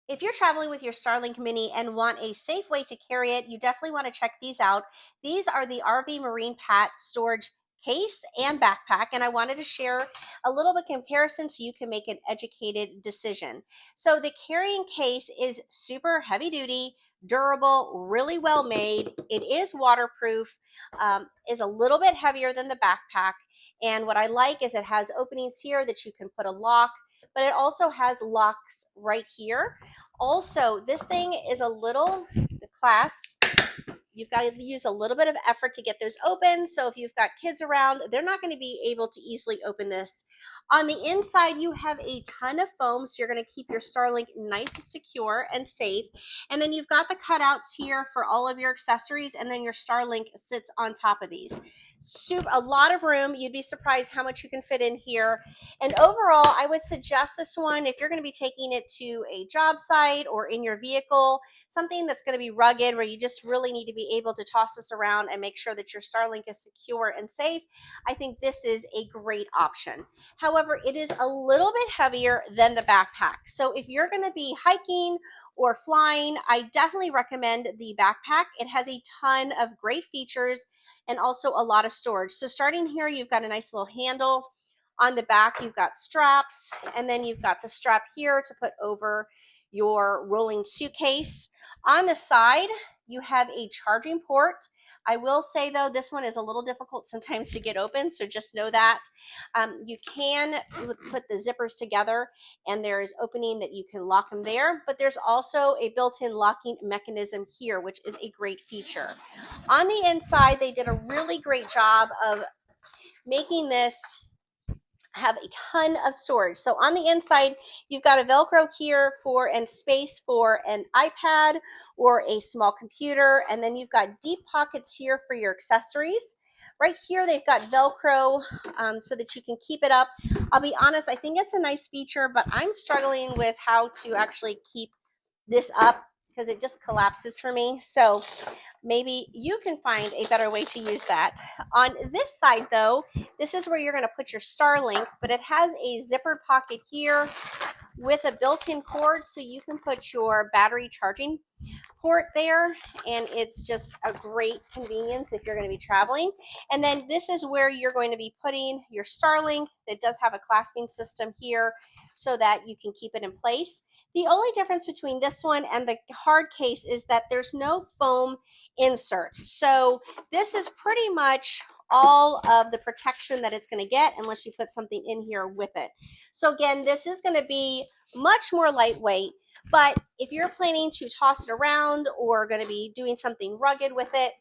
If you're traveling with your Starlink Mini and want a safe way to carry it, you definitely want to check these out. These are the RV Marine Pat storage case and backpack, and I wanted to share a little bit comparison so you can make an educated decision. So the carrying case is super heavy duty, durable, really well made. It is waterproof, is a little bit heavier than the backpack, and what I like is it has openings here that you can put a lock, but it also has locks right here. Also, this thing is a little, the class, you've got to use a little bit of effort to get those open. So if you've got kids around, they're not going to be able to easily open this. On the inside, you have a ton of foam, so you're going to keep your Starlink nice and secure and safe. And then you've got the cutouts here for all of your accessories, and then your Starlink sits on top of these. A lot of room. You'd be surprised how much you can fit in here. And overall, I would suggest this one if you're going to be taking it to a job site or in your vehicle, something that's going to be rugged where you just really need to be able to toss this around and make sure that your Starlink is secure and safe. I think this is a great option. However, it is a little bit heavier than the backpack. So if you're going to be hiking or flying, I definitely recommend the backpack. It has a ton of great features and also a lot of storage. So starting here, you've got a nice little handle. On the back, you've got straps, and then you've got the strap here to put over your rolling suitcase. On the side, you have a charging port. I will say though, this one is a little difficult sometimes to get open, so just know that. You can put the zippers together and there's opening that you can lock them there, but there's also a built-in locking mechanism here, which is a great feature. On the inside, they did a really great job of making this have a ton of storage. So on the inside, you've got a Velcro here for and space for an iPad or a small computer. And then you've got deep pockets here for your accessories. Right here, they've got Velcro so that you can keep it up. I'll be honest, I think it's a nice feature, but I'm struggling with how to actually keep this up because it just collapses for me. So maybe you can find a better way to use that. On this side though, this is where you're going to put your Starlink, but it has a zippered pocket here with a built-in cord so you can put your battery charging port there, and it's just a great convenience if you're going to be traveling. And then this is where you're going to be putting your Starlink. That does have a clasping system here so that you can keep it in place. The only difference between this one and the hard case is that there's no foam insert. So this is pretty much all of the protection that it's going to get unless you put something in here with it. So again, this is going to be much more lightweight, but if you're planning to toss it around or going to be doing something rugged with it,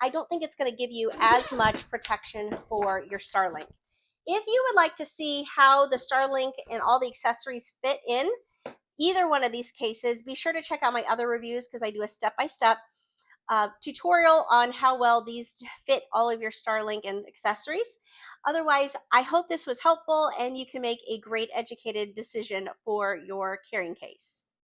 I don't think it's going to give you as much protection for your Starlink. If you would like to see how the Starlink and all the accessories fit in either one of these cases, be sure to check out my other reviews because I do a step-by-step tutorial on how well these fit all of your Starlink and accessories. Otherwise, I hope this was helpful and you can make a great educated decision for your carrying case.